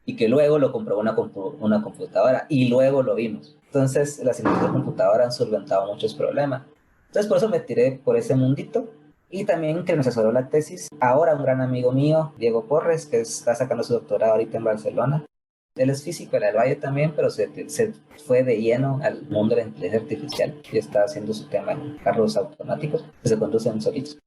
y que luego lo comprobó una computadora, y luego lo vimos. Entonces, las simulaciones de computadora han solventado muchos problemas. Entonces, por eso me tiré por ese mundito. Y también que nos asesoró la tesis, ahora un gran amigo mío, Diego Porres, que está sacando su doctorado ahorita en Barcelona. Él es físico de la Valle también, pero se fue de lleno al mundo de la inteligencia artificial y está haciendo su tema en carros automáticos que se conducen solitos.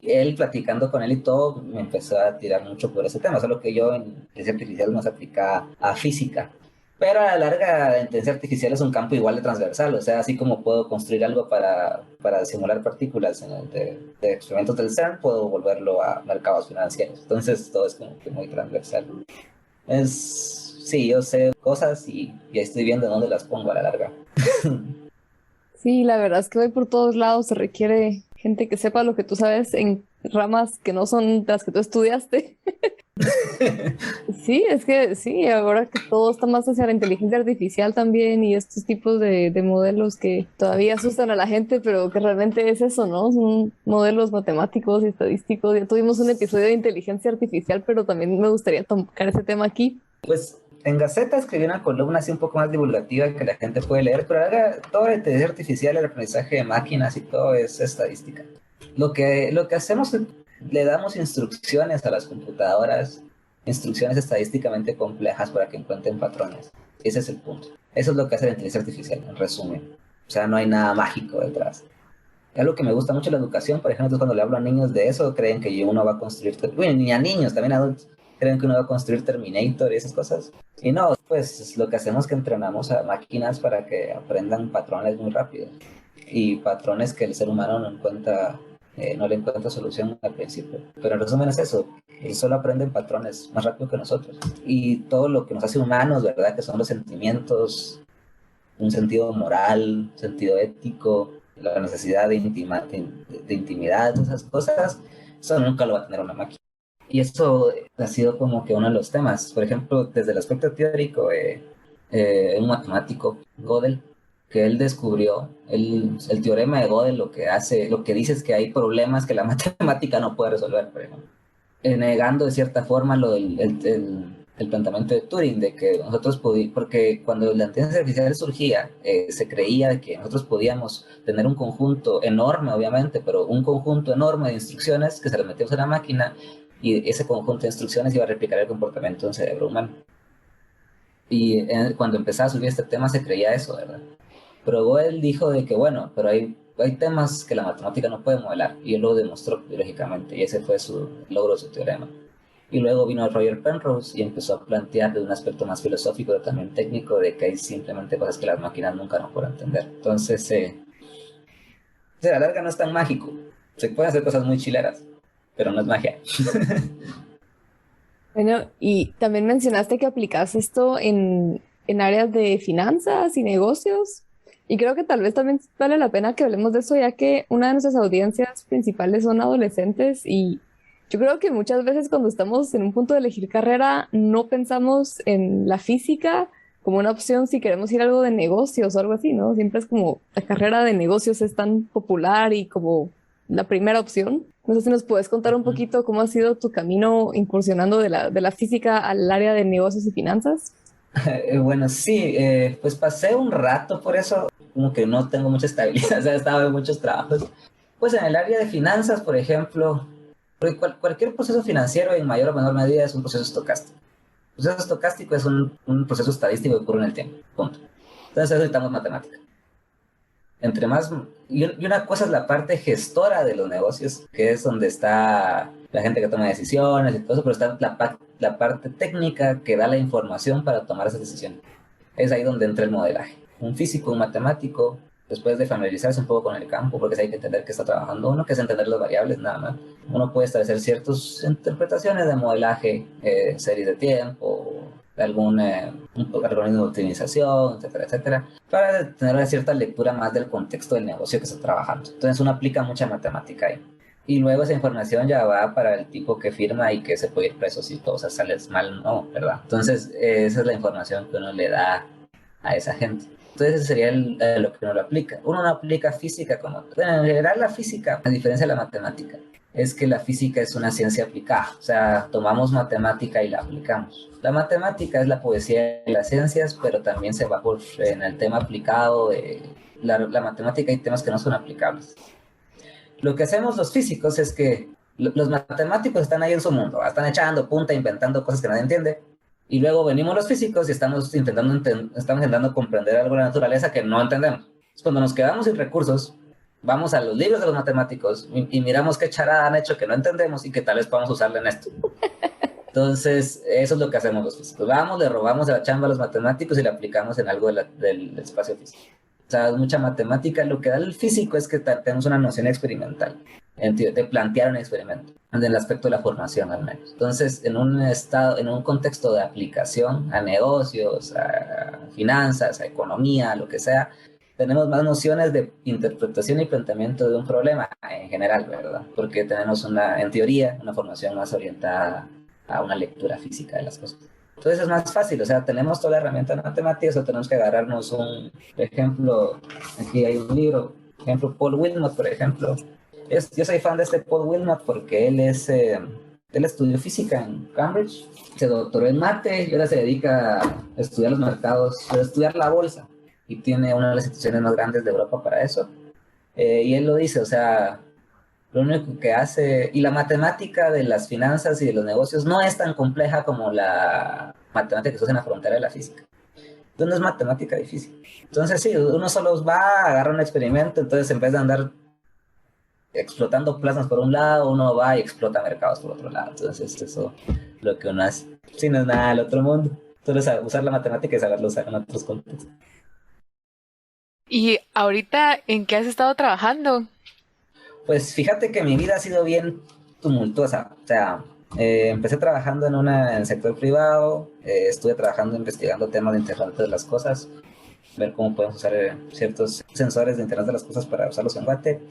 Y él, platicando con él y todo, me empezó a tirar mucho por ese tema, solo que yo en inteligencia artificial no se aplica a física. Pero a la larga, la inteligencia artificial es un campo igual de transversal, o sea, así como puedo construir algo para simular partículas de experimentos del CERN, puedo volverlo a mercados financieros. Entonces, todo es como que muy transversal. Sí, yo sé cosas y ya estoy viendo dónde las pongo a la larga. Sí, la verdad es que hoy por todos lados se requiere gente que sepa lo que tú sabes en ramas que no son las que tú estudiaste. Sí, es que sí, ahora que todo está más hacia la inteligencia artificial también y estos tipos de modelos que todavía asustan a la gente, pero que realmente es eso, ¿no? Son modelos matemáticos y estadísticos. Ya tuvimos un episodio de inteligencia artificial, pero también me gustaría tocar ese tema aquí. Pues en Gaceta escribí una columna así un poco más divulgativa que la gente puede leer, pero ahora toda la inteligencia artificial, el aprendizaje de máquinas y todo es estadística. Lo que hacemos es le damos instrucciones a las computadoras, instrucciones estadísticamente complejas para que encuentren patrones. Ese es el punto. Eso es lo que hace la inteligencia artificial, en resumen. O sea, no hay nada mágico detrás. Algo que me gusta mucho en la educación, por ejemplo, cuando le hablo a niños de eso, creen que uno va a construir, bueno, ni a niños, también a adultos, creen que uno va a construir Terminator y esas cosas. Y no, pues lo que hacemos es que entrenamos a máquinas para que aprendan patrones muy rápido. Y patrones que el ser humano no le encuentra solución al principio. Pero en resumen es eso, él solo aprende patrones más rápido que nosotros. Y todo lo que nos hace humanos, ¿verdad? Que son los sentimientos, un sentido moral, un sentido ético, la necesidad de intimidad, esas cosas, eso nunca lo va a tener una máquina. Y eso ha sido como que uno de los temas. Por ejemplo, desde el aspecto teórico, un matemático, Gödel, que él descubrió el teorema de Gödel, lo que dice es que hay problemas que la matemática no puede resolver, por ejemplo. Negando de cierta forma lo del el planteamiento de Turing, de que nosotros porque cuando la inteligencia artificial surgía, se creía que nosotros podíamos tener un conjunto enorme, obviamente, pero un conjunto enorme de instrucciones que se le metíamos a la máquina, y ese conjunto de instrucciones iba a replicar el comportamiento de un cerebro humano. Y cuando empezaba a subir este tema se creía eso, ¿verdad? Pero Gödel dijo de que, bueno, pero hay temas que la matemática no puede modelar, y él lo demostró biológicamente, y ese fue su logro, su teorema. Y luego vino Roger Penrose y empezó a plantear de un aspecto más filosófico, pero también técnico, de que hay simplemente cosas que las máquinas nunca nos pueden entender. Entonces, a la larga no es tan mágico. Se pueden hacer cosas muy chileras, pero no es magia. Bueno, y también mencionaste que aplicas esto en áreas de finanzas y negocios. Y creo que tal vez también vale la pena que hablemos de eso, ya que una de nuestras audiencias principales son adolescentes, y yo creo que muchas veces cuando estamos en un punto de elegir carrera no pensamos en la física como una opción si queremos ir a algo de negocios o algo así, ¿no? Siempre es como la carrera de negocios es tan popular y como la primera opción. No sé si nos puedes contar un poquito cómo ha sido tu camino incursionando de la física al área de negocios y finanzas. Bueno, sí, pues pasé un rato por eso, como que no tengo mucha estabilidad, o sea, estaba en muchos trabajos. Pues en el área de finanzas, por ejemplo, cualquier proceso financiero en mayor o menor medida es un proceso estocástico. proceso estocástico es un proceso estadístico que ocurre en el tiempo, punto. Entonces necesitamos matemática. Entre más, y una cosa es la parte gestora de los negocios, que es donde está la gente que toma decisiones y todo eso, pero está la parte técnica que da la información para tomar esas decisiones. Es ahí donde entra el modelaje. Un físico, un matemático, después de familiarizarse un poco con el campo, porque hay que entender qué está trabajando uno, que es entender las variables nada más. Uno puede establecer ciertas interpretaciones de modelaje, series de tiempo, algún algoritmo de optimización, etcétera, etcétera, para tener una cierta lectura más del contexto del negocio que está trabajando. Entonces uno aplica mucha matemática ahí. Y luego esa información ya va para el tipo que firma y que se puede ir preso si todo sale mal, no, ¿verdad? Entonces esa es la información que uno le da a esa gente. Entonces ese sería lo que uno lo aplica. Uno no aplica física como... Bueno, en general la física, a diferencia de la matemática, es que la física es una ciencia aplicada. O sea, tomamos matemática y la aplicamos. La matemática es la poesía de las ciencias, pero también se va en el tema aplicado. La matemática hay temas que no son aplicables. Lo que hacemos los físicos es que los matemáticos están ahí en su mundo, están echando punta, inventando cosas que nadie entiende. Y luego venimos los físicos y estamos intentando comprender algo de la naturaleza que no entendemos. Entonces, cuando nos quedamos sin recursos, vamos a los libros de los matemáticos y miramos qué charada han hecho que no entendemos y que tal vez podamos usarla en esto. Entonces, eso es lo que hacemos los físicos. Vamos, le robamos la chamba a los matemáticos y la aplicamos en algo del espacio físico. O sea, mucha matemática. Lo que da el físico es que tenemos una noción experimental, de plantear un experimento, en el aspecto de la formación al menos. Entonces, en un contexto de aplicación a negocios, a finanzas, a economía, lo que sea, tenemos más nociones de interpretación y planteamiento de un problema en general, ¿verdad? Porque tenemos en teoría, una formación más orientada a una lectura física de las cosas. Entonces es más fácil, o sea, tenemos toda la herramienta de matemáticas o tenemos que agarrarnos ejemplo, aquí hay un libro, ejemplo, Paul Wilmot, por ejemplo. Yo soy fan de este Paul Wilmot porque él estudió física en Cambridge, se doctoró en mate y ahora se dedica a estudiar los mercados, a estudiar la bolsa, y tiene una de las instituciones más grandes de Europa para eso. Y él lo dice, o sea, lo único que hace, y la matemática de las finanzas y de los negocios no es tan compleja como la matemática que se usa en la frontera de la física. Entonces no es matemática difícil. Entonces sí, uno solo va, agarra un experimento, entonces en vez de andar explotando plazas por un lado, uno va y explota mercados por otro lado. Entonces eso es lo que uno hace. Sí, no es nada del otro mundo. Solo es usar la matemática y saberlo usar en otros contextos. ¿Y ahorita en qué has estado trabajando? Pues fíjate que mi vida ha sido bien tumultuosa. O sea, empecé trabajando en el sector privado, estuve trabajando investigando temas de Internet de las cosas, ver cómo podemos usar ciertos sensores de Internet de las cosas para usarlos en Guate.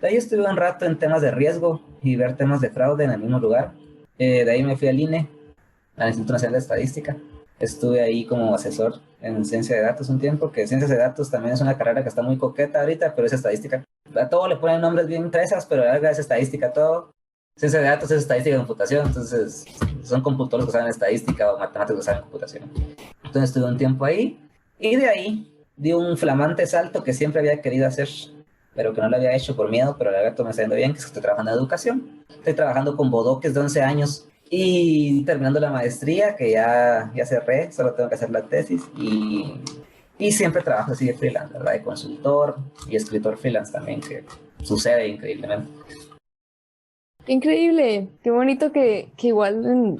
De ahí estuve un rato en temas de riesgo y ver temas de fraude en el mismo lugar. De ahí me fui al INE, al Instituto Nacional de Estadística. Estuve ahí como asesor en ciencia de datos un tiempo, que ciencias de datos también es una carrera que está muy coqueta ahorita, pero es estadística. A todo le ponen nombres bien presas, pero la verdad es estadística todo. Ciencia de datos es estadística de computación, entonces son computadores que saben estadística o matemáticos que saben computación. Entonces estuve un tiempo ahí y de ahí di un flamante salto que siempre había querido hacer, pero que no lo había hecho por miedo, pero la verdad me está yendo bien, que es que estoy trabajando en educación. Estoy trabajando con bodoques de 11 años y terminando la maestría, que ya cerré, solo tengo que hacer la tesis y siempre trabajo así de freelance, ¿verdad? De consultor y escritor freelance también, que sucede increíblemente. Increíble, qué bonito que igual,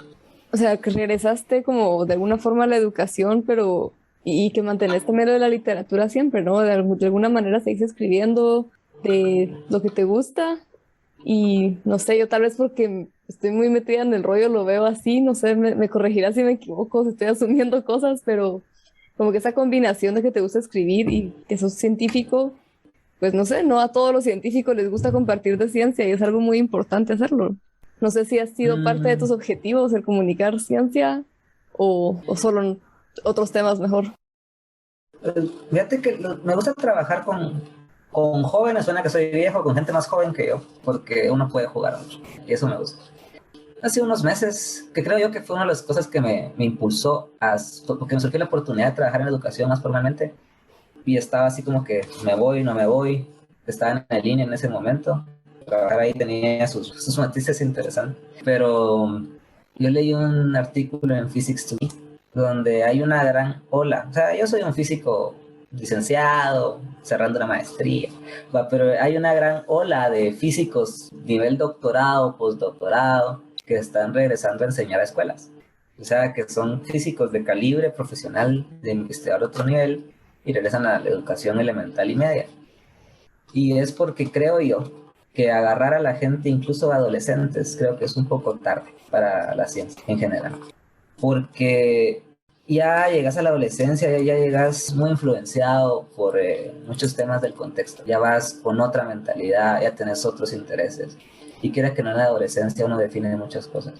o sea, que regresaste como de alguna forma a la educación, pero y que mantenés también lo de la literatura siempre, ¿no? De alguna manera seguís escribiendo de lo que te gusta y no sé, yo tal vez porque estoy muy metida en el rollo lo veo así, no sé, me corregirás si me equivoco, si estoy asumiendo cosas, pero como que esa combinación de que te gusta escribir y que sos científico, pues no sé, no a todos los científicos les gusta compartir de ciencia y es algo muy importante hacerlo. No sé si ha sido parte de tus objetivos el comunicar ciencia o solo otros temas mejor. Fíjate que me gusta trabajar con jóvenes, suena que soy viejo, con gente más joven que yo, porque uno puede jugar mucho y eso me gusta. Hace unos meses, que creo yo que fue una de las cosas que me impulsó, porque me surgió la oportunidad de trabajar en educación más formalmente y estaba así como que me voy, no me voy, estaba en línea en ese momento, trabajar ahí tenía sus matices interesantes, pero Yo leí un artículo en Physics Today donde hay una gran ola. O sea, yo soy un físico licenciado, cerrando una maestría, pero hay una gran ola de físicos nivel doctorado, postdoctorado, que están regresando a enseñar a escuelas. O sea, que son físicos de calibre profesional, de investigador de otro nivel, y regresan a la educación elemental y media. Y es porque creo yo que agarrar a la gente, incluso adolescentes, creo que es un poco tarde para la ciencia en general. Porque ya llegas a la adolescencia, ya llegas muy influenciado por muchos temas del contexto. Ya vas con otra mentalidad, ya tenés otros intereses. Y quiera que no, en la adolescencia uno define muchas cosas.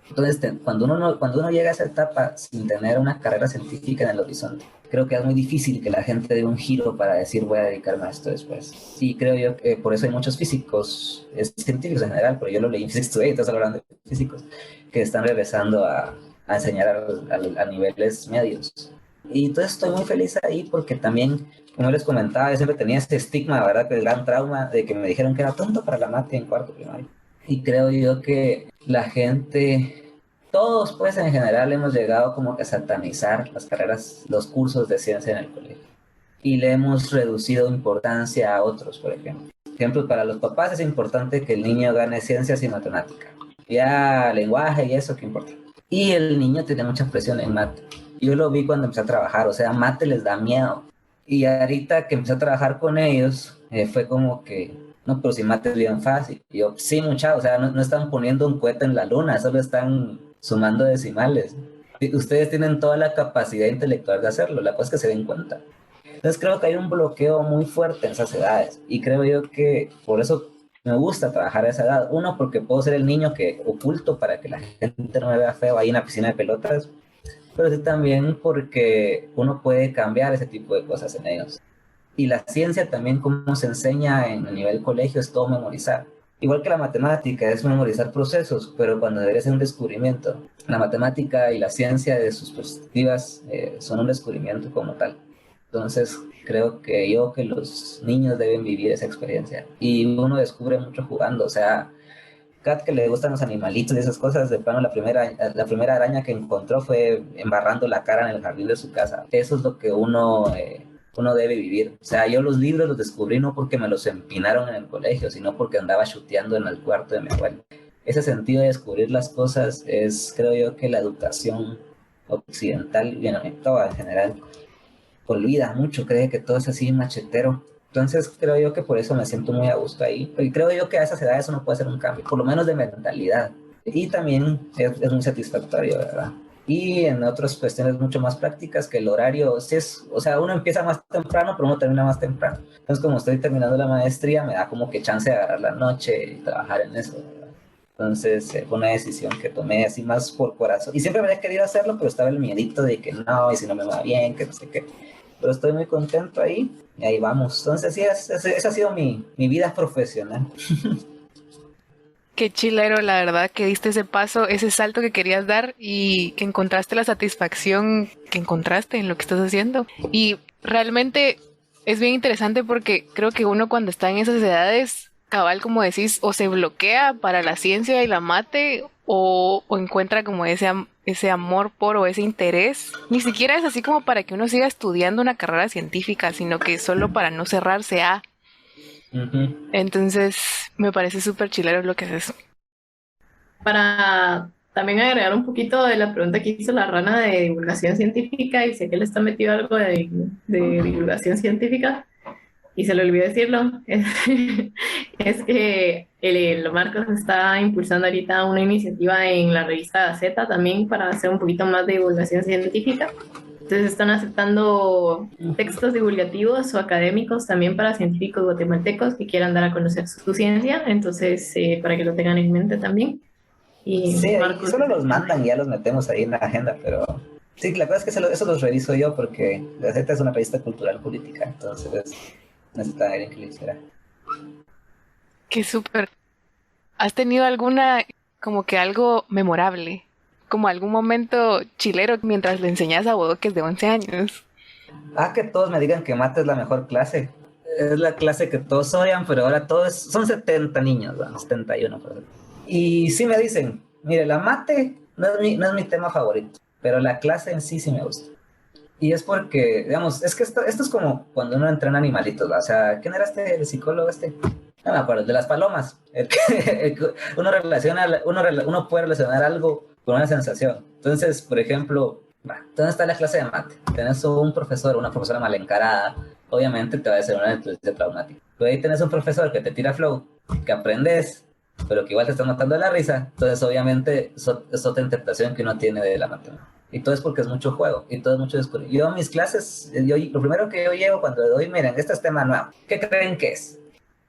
Entonces, cuando uno llega a esa etapa sin tener una carrera científica en el horizonte, creo que es muy difícil que la gente dé un giro para decir voy a dedicarme a esto después. Y creo yo que por eso hay muchos físicos, científicos en general, pero yo lo leí en Physics Today, estás hablando de físicos, que están regresando a enseñar a niveles medios. Y entonces estoy muy feliz ahí porque también, como les comentaba, yo siempre tenía este estigma, ¿verdad? Que el gran trauma de que me dijeron que era tonto para la mate en cuarto primario. Y creo yo que la gente, todos pues en general hemos llegado como que a satanizar las carreras, los cursos de ciencia en el colegio. Y le hemos reducido importancia a otros, por ejemplo. Por ejemplo, para los papás es importante que el niño gane ciencias y matemática. Ya lenguaje y eso, ¿qué importa? Y el niño tiene mucha presión en mate. Yo lo vi cuando empecé a trabajar, o sea, mate les da miedo. Y ahorita que empecé a trabajar con ellos, fue como que, no, pero si mate es bien fácil. Y yo, sí, muchachos, o sea, no están poniendo un cohete en la luna, solo están sumando decimales. Y ustedes tienen toda la capacidad intelectual de hacerlo, la cosa es que se den cuenta. Entonces creo que hay un bloqueo muy fuerte en esas edades. Y creo yo que por eso me gusta trabajar a esa edad. Uno, porque puedo ser el niño que oculto para que la gente no me vea feo ahí en la piscina de pelotas. Pero sí también porque uno puede cambiar ese tipo de cosas en ellos. Y la ciencia también, como se enseña en el nivel colegio, es todo memorizar. Igual que la matemática, es memorizar procesos, pero cuando debería ser un descubrimiento. La matemática y la ciencia de sus perspectivas son un descubrimiento como tal. Entonces, creo que los niños deben vivir esa experiencia. Y uno descubre mucho jugando, o sea, Kat, que le gustan los animalitos y esas cosas, de plano la primera araña que encontró fue embarrando la cara en el jardín de su casa. Eso es lo que uno debe vivir. O sea, yo los libros los descubrí no porque me los empinaron en el colegio, sino porque andaba chuteando en el cuarto de mi abuelo. Ese sentido de descubrir las cosas es, creo yo, que la educación occidental, bueno, toda en general, olvida mucho, cree que todo es así machetero. Entonces creo yo que por eso me siento muy a gusto ahí. Y creo yo que a esas edades uno puede hacer un cambio, por lo menos de mentalidad. Y también es muy satisfactorio, ¿verdad? Y en otras cuestiones mucho más prácticas, que el horario, sí es, o sea, uno empieza más temprano, pero uno termina más temprano. Entonces, como estoy terminando la maestría, me da como que chance de agarrar la noche y trabajar en eso, ¿verdad? Entonces, fue una decisión que tomé así más por corazón. Y siempre me había querido hacerlo, pero estaba el miedito de que no, y si no me va bien, que no sé qué. Pero estoy muy contento ahí, y ahí vamos. Entonces, sí, esa ha sido mi vida profesional. Qué chilero, la verdad, que diste ese paso, ese salto que querías dar y que encontraste la satisfacción que encontraste en lo que estás haciendo. Y realmente es bien interesante porque creo que uno cuando está en esas edades, cabal, como decís, o se bloquea para la ciencia y la mate o encuentra como ese amor por o ese interés. Ni siquiera es así como para que uno siga estudiando una carrera científica, sino que solo para no cerrarse a... Uh-huh. Entonces, me parece súper chilero lo que haces. Para también agregar un poquito de la pregunta que hizo la rana de divulgación científica, y sé que le está metido algo de divulgación científica, y se le olvidó decirlo, es que el Marcos está impulsando ahorita una iniciativa en la revista Gaceta también para hacer un poquito más de divulgación científica. Entonces están aceptando textos divulgativos o académicos también para científicos guatemaltecos que quieran dar a conocer su ciencia, entonces para que lo tengan en mente también. Y sí, Marcos, solo los mandan y ya los metemos ahí en la agenda, pero sí, la verdad es que eso los reviso yo porque la Z es una revista cultural política, entonces necesita alguien que le hiciera. Qué súper. ¿Has tenido alguna, como que algo memorable? Como algún momento chilero mientras le enseñas a bodoques de 11 años. Que todos me digan que mate es la mejor clase. Es la clase que todos odian, pero ahora son 70 niños, bueno, 71, por ejemplo. Y sí me dicen, Mire, la mate no es mi tema favorito, pero la clase en sí me gusta. Y es porque, digamos, es que esto es como cuando uno entrena animalitos, ¿va? O sea, ¿quién era el psicólogo este? No me acuerdo, el de las palomas. Uno puede relacionar algo con una sensación. Entonces, por ejemplo, ¿dónde está la clase de mate? Tenés un profesor, una profesora mal encarada, obviamente te va a hacer una experiencia traumática. Pero ahí tenés un profesor que te tira flow, que aprendes, pero que igual te está matando de la risa. Entonces, obviamente, es otra interpretación que uno tiene de la matemática. Y todo es porque es mucho juego, y todo es mucho descubrir. Yo mis clases, lo primero que yo llevo cuando doy, miren, este es tema nuevo, ¿qué creen que es?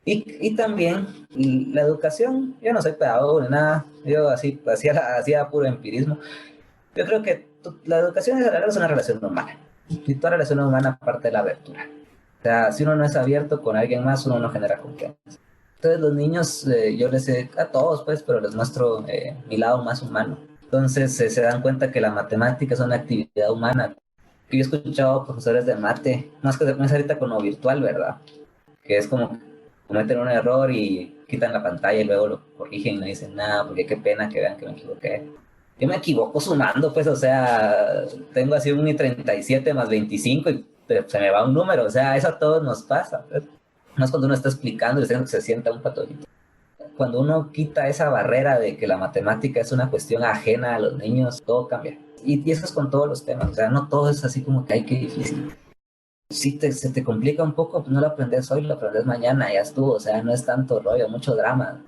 Y también la educación, yo no soy pedagogo ni nada, yo así hacía puro empirismo. Yo creo que la educación es una relación humana, y toda relación humana parte de la abertura. O sea, si uno no es abierto con alguien más, uno no genera confianza. Entonces los niños, yo les a todos pues, pero les muestro mi lado más humano. Entonces se dan cuenta que la matemática es una actividad humana. Que yo he escuchado profesores de mate, más que es ahorita con lo virtual, ¿verdad? Que es como cometen un error y quitan la pantalla y luego lo corrigen y no dicen nada, porque qué pena que vean que me equivoqué. Yo me equivoco sumando, pues, o sea, tengo así un i37 más 25 y se me va un número, o sea, eso a todos nos pasa. Pues. Más cuando uno está explicando y se sienta un patolito. Cuando uno quita esa barrera de que la matemática es una cuestión ajena a los niños, todo cambia. Y eso es con todos los temas, o sea, no todo es así como que hay que difícil. Si se te complica un poco, pues no lo aprendes hoy, lo aprendes mañana, ya estuvo, o sea, no es tanto rollo, mucho drama.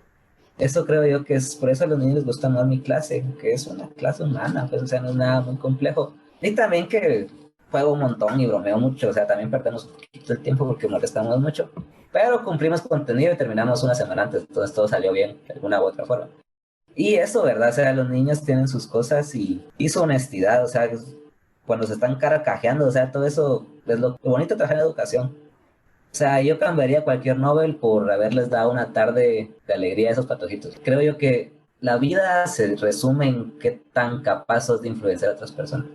Eso creo yo que es, por eso a los niños les gusta más mi clase, que es una clase humana, pues, o sea, no es nada muy complejo. Y también que juego un montón y bromeo mucho, o sea, también perdemos un poquito el tiempo porque molestamos mucho, pero cumplimos contenido y terminamos una semana antes, entonces todo salió bien, de alguna u otra forma. Y eso, ¿verdad? O sea, los niños tienen sus cosas y su honestidad, o sea, cuando se están caracajeando, o sea, todo eso es lo bonito de trabajar en educación. O sea, yo cambiaría cualquier Nobel por haberles dado una tarde de alegría a esos patojitos. Creo yo que la vida se resume en qué tan capaz sos de influenciar a otras personas.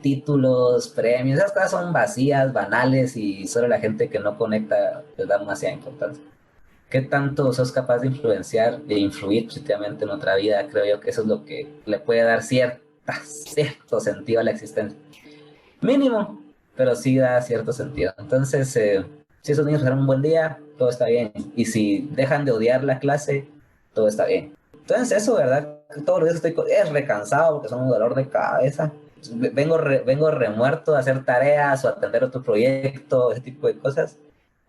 Títulos, premios, esas cosas son vacías, banales y solo la gente que no conecta les da demasiada importancia. ¿Qué tanto sos capaz de influenciar, de influir positivamente en otra vida? Creo yo que eso es lo que le puede dar cierto sentido a la existencia. Mínimo, pero sí da cierto sentido. Entonces, si esos niños pasaron un buen día, todo está bien. Y si dejan de odiar la clase, todo está bien. Entonces eso, ¿verdad? Todos los días estoy recansado porque son un dolor de cabeza. Vengo remuerto a hacer tareas o a atender otro proyecto, ese tipo de cosas.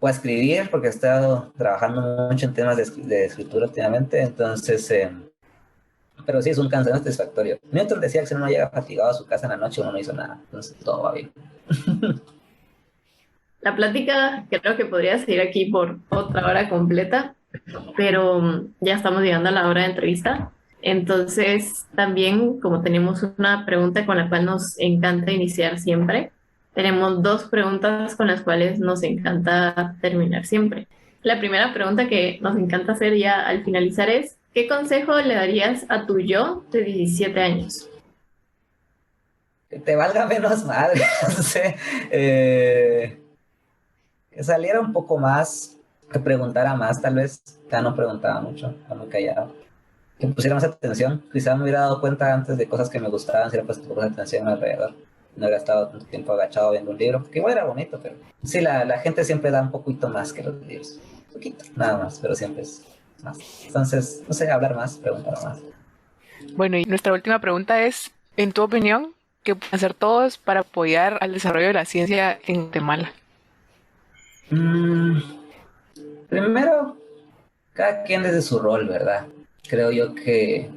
O a escribir porque he estado trabajando mucho en temas de escritura últimamente. Entonces, pero sí es un cansancio satisfactorio. Newton decía que si uno llega fatigado a su casa en la noche, uno no hizo nada. Entonces todo va bien. La plática creo que podría seguir aquí por otra hora completa, pero ya estamos llegando a la hora de entrevista. Entonces, también, como tenemos una pregunta con la cual nos encanta iniciar siempre, tenemos dos preguntas con las cuales nos encanta terminar siempre. La primera pregunta que nos encanta hacer ya al finalizar es, ¿qué consejo le darías a tu yo de 17 años? Que te valga menos madre, no sé. Que saliera un poco más, que preguntara más, tal vez. Ya no preguntaba mucho, estaba muy callado. Que pusiera más atención. Quizás me hubiera dado cuenta antes de cosas que me gustaban, si hubiera puesto un poco de atención alrededor. No hubiera estado tanto tiempo agachado viendo un libro, que igual era bonito, pero sí, la gente siempre da un poquito más que los libros. Un poquito, nada más, pero siempre es más. Entonces, no sé, hablar más, preguntar más. Bueno, y nuestra última pregunta es, en tu opinión, ¿qué pueden hacer todos para apoyar al desarrollo de la ciencia en Guatemala? Primero, cada quien desde su rol, ¿verdad? Creo yo que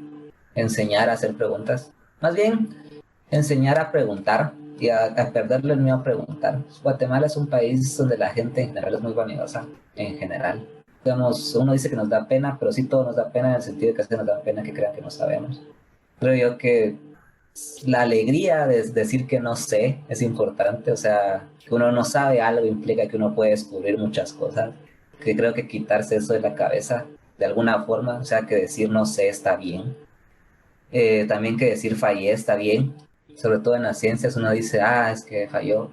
enseñar a hacer preguntas, más bien enseñar a preguntar y a perderle el miedo a preguntar. Guatemala es un país donde la gente en general es muy vanidosa, en general. Digamos, uno dice que nos da pena, pero sí todo nos da pena en el sentido de que a veces nos da pena que crean que no sabemos. Creo yo que la alegría de decir que no sé es importante, o sea, que uno no sabe algo implica que uno puede descubrir muchas cosas, que creo que quitarse eso de la cabeza de alguna forma, o sea, que decir no sé está bien, también que decir fallé está bien, sobre todo en las ciencias uno dice, es que falló,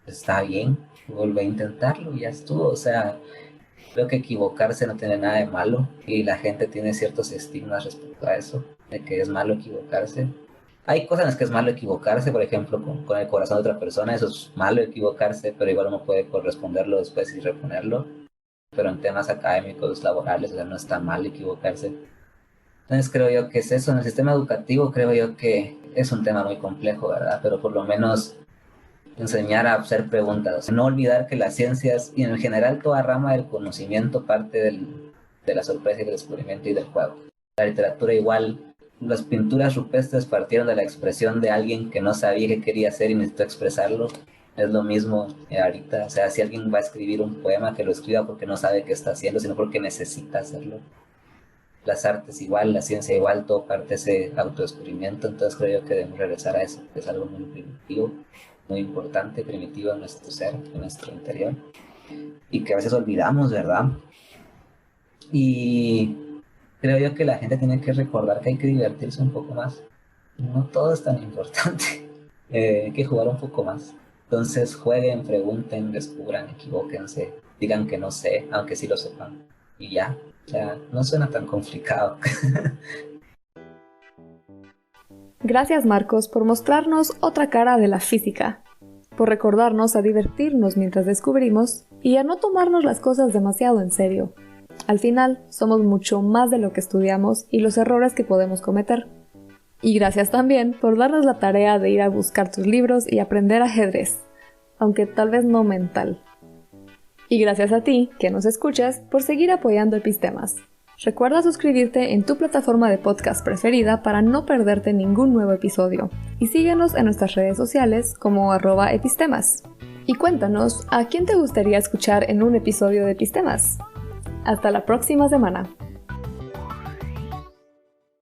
está bien, vuelve a intentarlo y ya estuvo, o sea, Creo que equivocarse no tiene nada de malo y la gente tiene ciertos estigmas respecto a eso, de que es malo equivocarse. Hay cosas en las que es malo equivocarse, por ejemplo, con el corazón de otra persona, eso es malo equivocarse, pero igual uno puede corresponderlo después y reponerlo. Pero en temas académicos, laborales, o sea, no está mal equivocarse. Entonces creo yo que es eso. En el sistema educativo creo yo que es un tema muy complejo, ¿verdad? Pero por lo menos enseñar a hacer preguntas. No olvidar que las ciencias y en general toda rama del conocimiento parte de la sorpresa y del descubrimiento y del juego. La literatura igual, las pinturas rupestres partieron de la expresión de alguien que no sabía qué quería hacer y necesitó expresarlo. Es lo mismo ahorita, o sea, si alguien va a escribir un poema, que lo escriba porque no sabe qué está haciendo, sino porque necesita hacerlo. Las artes igual, la ciencia igual, todo parte de ese autodescubrimiento, entonces creo yo que debemos regresar a eso, que es algo muy primitivo, muy importante, primitivo en nuestro ser, en nuestro interior, y que a veces olvidamos, ¿verdad? Y creo yo que la gente tiene que recordar que hay que divertirse un poco más. No todo es tan importante, hay que jugar un poco más. Entonces jueguen, pregunten, descubran, equivóquense, digan que no sé, aunque sí lo sepan. Y ya, o sea, no suena tan complicado. Gracias, Marcos, por mostrarnos otra cara de la física, por recordarnos a divertirnos mientras descubrimos y a no tomarnos las cosas demasiado en serio. Al final, somos mucho más de lo que estudiamos y los errores que podemos cometer. Y gracias también por darnos la tarea de ir a buscar tus libros y aprender ajedrez, aunque tal vez no mental. Y gracias a ti, que nos escuchas, por seguir apoyando Epistemas. Recuerda suscribirte en tu plataforma de podcast preferida para no perderte ningún nuevo episodio. Y síguenos en nuestras redes sociales como @epistemas. Y cuéntanos, ¿a quién te gustaría escuchar en un episodio de Epistemas? Hasta la próxima semana.